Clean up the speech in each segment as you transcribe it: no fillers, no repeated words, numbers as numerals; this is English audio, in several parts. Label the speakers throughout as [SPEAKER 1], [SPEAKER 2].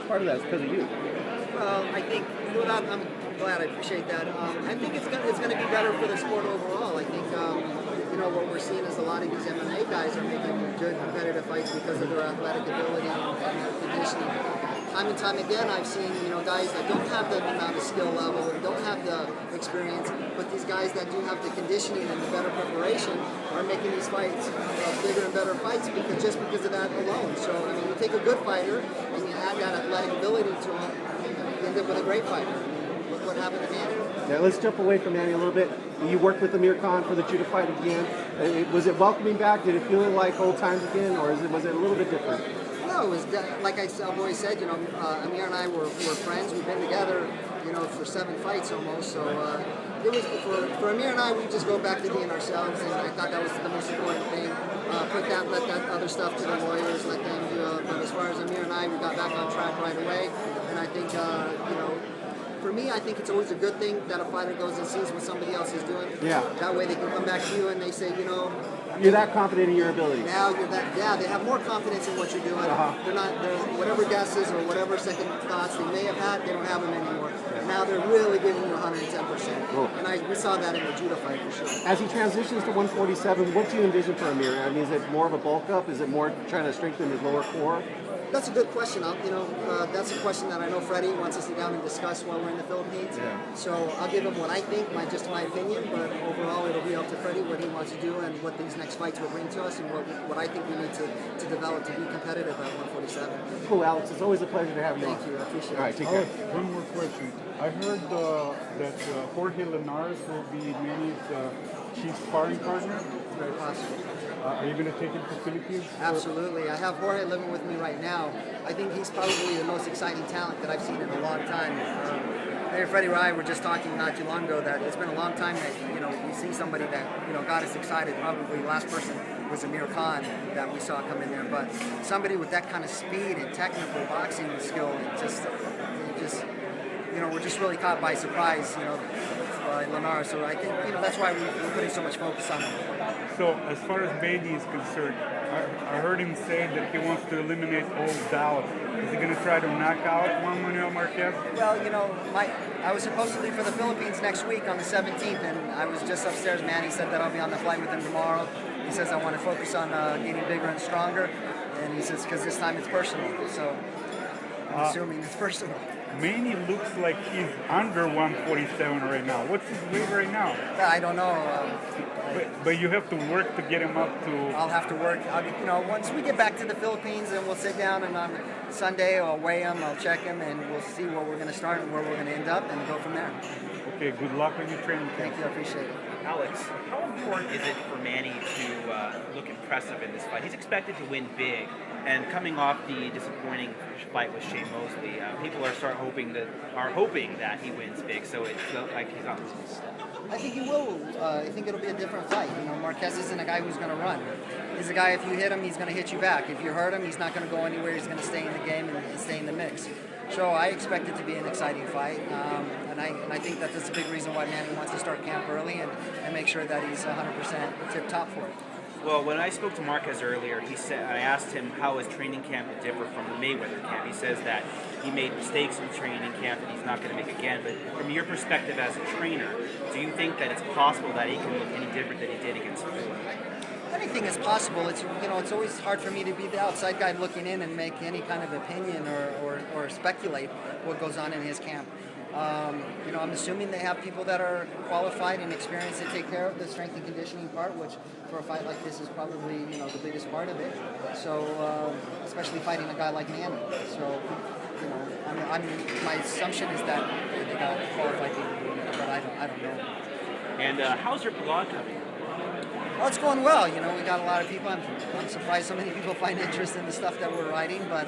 [SPEAKER 1] part of that is because of you.
[SPEAKER 2] Well, I think I'm glad. I appreciate that. I think it's gonna be better for the sport overall. I think what we're seeing is a lot of these MMA guys are making good competitive fights because of their athletic ability and their conditioning. Time and time again, I've seen guys that don't have the amount of skill level and don't have the experience, but these guys that do have the conditioning and the better preparation are making these fights bigger and better fights because of that alone. So I mean, you take a good fighter and you add that athletic ability to him, you end up with a great fighter. Look what happened to Manny.
[SPEAKER 1] Now let's jump away from Manny a little bit. You worked with Amir Khan for the Judah fight again. Was it welcoming back? Did it feel like old times again, or was it a little bit different?
[SPEAKER 2] No, it was like I've always said. Amir and I were friends. We've been together, for 7 fights almost. So it was for Amir and I. We just go back to being ourselves, and I thought that was the most important thing. Let that other stuff to the lawyers, let them do. But as far as Amir and I, we got back on track right away, and I think For me, I think it's always a good thing that a fighter goes and sees what somebody else is doing.
[SPEAKER 1] Yeah.
[SPEAKER 2] That way they can come back to you and they say,
[SPEAKER 1] you're that confident in your abilities.
[SPEAKER 2] Now you're that. Yeah, they have more confidence in what you're doing. They're whatever guesses or whatever second thoughts they may have had, they don't have them anymore. Now they're really giving you 110%.
[SPEAKER 1] Cool.
[SPEAKER 2] And we saw that in the Judah fight for sure.
[SPEAKER 1] As he transitions to 147, what do you envision for Amir? I mean, is it more of a bulk up? Is it more trying to strengthen his lower core?
[SPEAKER 2] That's a good question. That's a question that I know Freddie wants to sit down and discuss while we're in the Philippines.
[SPEAKER 1] Yeah.
[SPEAKER 2] So I'll give him what I think, just my opinion, but overall it'll be up to Freddie what he wants to do and what these next fights will bring to us and what I think we need to develop to be competitive at 147.
[SPEAKER 1] Cool, Alex. It's always a pleasure to have you on.
[SPEAKER 2] Thank you. I appreciate it.
[SPEAKER 1] All right, take care.
[SPEAKER 3] One more question. I heard that Jorge Linares will be Manny's chief sparring partner.
[SPEAKER 2] Very possible.
[SPEAKER 3] Are you going to take him to Philippines?
[SPEAKER 2] Absolutely. I have Jorge living with me right now. I think he's probably the most exciting talent that I've seen in a long time. Freddie and I were just talking not too long ago that it's been a long time that we see somebody that got us excited. Probably the last person was Amir Khan that we saw come in there, but somebody with that kind of speed and technical boxing skill, we're just really caught by surprise, by Linares. So I think that's why we're putting so much focus on him.
[SPEAKER 3] So as far as Manny is concerned, I heard him say that he wants to eliminate all doubt. Is he going to try to knock out Juan Manuel Marquez?
[SPEAKER 2] Well, I was supposed to leave for the Philippines next week on the 17th, and I was just upstairs. Manny said that I'll be on the flight with him tomorrow. He says I want to focus on getting bigger and stronger, and he says because this time it's personal. So I'm assuming it's personal.
[SPEAKER 3] Manny looks like he's under 147 right now. What's his weight right now?
[SPEAKER 2] I don't know.
[SPEAKER 3] But you have to work to get him up to...
[SPEAKER 2] I'll have to work. Once we get back to the Philippines, and we'll sit down, and on Sunday I'll weigh him, I'll check him, and we'll see where we're going to start and where we're going to end up, and go from there.
[SPEAKER 3] Okay, good luck on your training.
[SPEAKER 2] Thank you, I appreciate it.
[SPEAKER 4] Alex, how important is it for Manny to look impressive in this fight? He's expected to win big, and coming off the disappointing fight with Shane Mosley, people are hoping that he wins big. So it's like he's on this step.
[SPEAKER 2] I think he will. I think it'll be a different fight. Marquez isn't a guy who's going to run. He's a guy, if you hit him, he's going to hit you back. If you hurt him, he's not going to go anywhere. He's going to stay in the game and stay in the mix. So I expect it to be an exciting fight, and I think that that's a big reason why Manny wants to start camp early and make sure that he's 100% tip-top for it.
[SPEAKER 4] Well, when I spoke to Marquez earlier, I asked him how his training camp would differ from the Mayweather camp. He says that he made mistakes in training camp and he's not going to make again. But from your perspective as a trainer, do you think that it's possible that he can look any different than he did against Floyd?
[SPEAKER 2] Anything is possible. It's always hard for me to be the outside guy looking in and make any kind of opinion or speculate what goes on in his camp. I'm assuming they have people that are qualified and experienced to take care of the strength and conditioning part, which for a fight like this is probably the biggest part of it. So especially fighting a guy like Manny. So my assumption is that they got qualified people, but I don't know.
[SPEAKER 4] And how's your blog coming?
[SPEAKER 2] Oh, it's going well. We got a lot of people. I'm surprised so many people find interest in the stuff that we're writing, but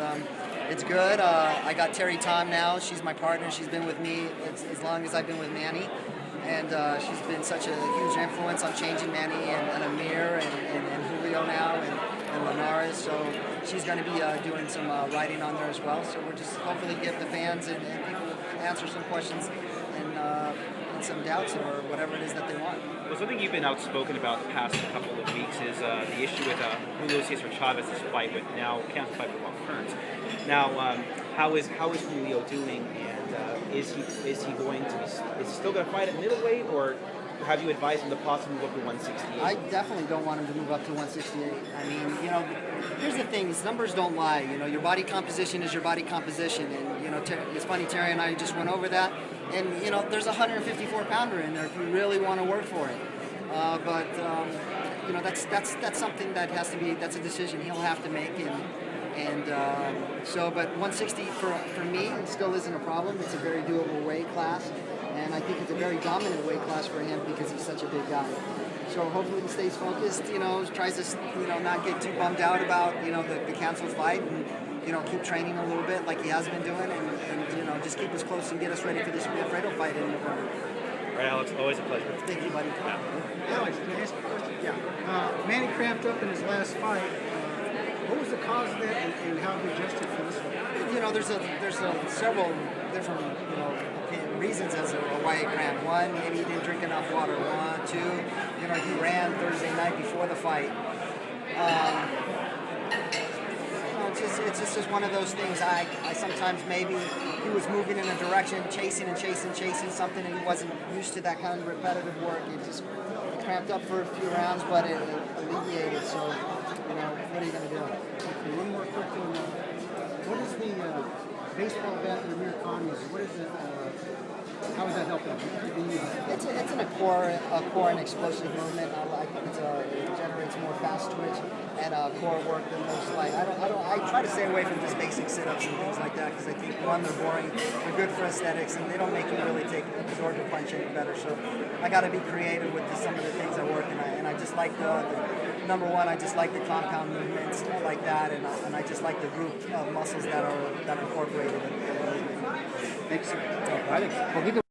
[SPEAKER 2] it's good. I got Terry Tom now. She's my partner. She's been with me as long as I've been with Manny, and she's been such a huge influence on changing Manny and Amir and Julio now and Linares. So she's going to be doing some writing on there as well. So we're just hopefully get the fans and people answer some questions and some doubts or whatever it is that they want.
[SPEAKER 4] Well, something you've been outspoken about the past couple of weeks is the issue with Julio Cesar Chavez's fight with now canceled fight with Mark Kearns. Now, how is Julio doing, and is he going to be, is he still going to fight at middleweight, or have you advised him to possibly move up to 168?
[SPEAKER 2] I definitely don't want him to move up to 168. I mean, you know, here's the thing: numbers don't lie. You know, your body composition is your body composition, and you know, it's funny. Terry and I just went over that, and you know, there's a 154 pounder in there if you really want to work for it. But you know, that's something that has to be. That's a decision he'll have to make, and so. But 160 for me still isn't a problem. It's a very doable weight class. And I think it's a very dominant weight class for him because he's such a big guy. So hopefully he stays focused, you know, tries to, you know, not get too bummed out about, you know, the canceled fight, and, you know, keep training a little bit like he has been doing, and you know, just keep us close and get us ready for this Alfredo fight in November.
[SPEAKER 4] All right, Alex, always a pleasure.
[SPEAKER 2] Thank you, buddy.
[SPEAKER 5] Alex, can I ask a question? Yeah. Manny cramped up in his last fight. What was the cause of that, and how have you adjusted for this one?
[SPEAKER 2] You know, there's several different, you know, reasons as to why he cramped. One, maybe he didn't drink enough water. One, two, you know, he ran Thursday night before the fight. You know, it's just one of those things. I sometimes maybe he was moving in a direction, chasing something, and he wasn't used to that kind of repetitive work. It cramped up for a few rounds, but it alleviated. So, you know, what are you going to do?
[SPEAKER 5] Okay, one more quick one. What is the baseball bat that Amir Khan uses? What is it? How is that helping?
[SPEAKER 2] It's an core and explosive movement. I think it generates more fast twitch and core work than most like. I try to stay away from just basic sit-ups and things like that because I think one, they're boring, they're good for aesthetics, and they don't make you really absorb the punch any better. So I got to be creative with some of the things I work, and I just like the number one. I just like the compound movements like that, and I just like the group of muscles that are incorporated in the movement.
[SPEAKER 5] Thanks.
[SPEAKER 1] I think, well,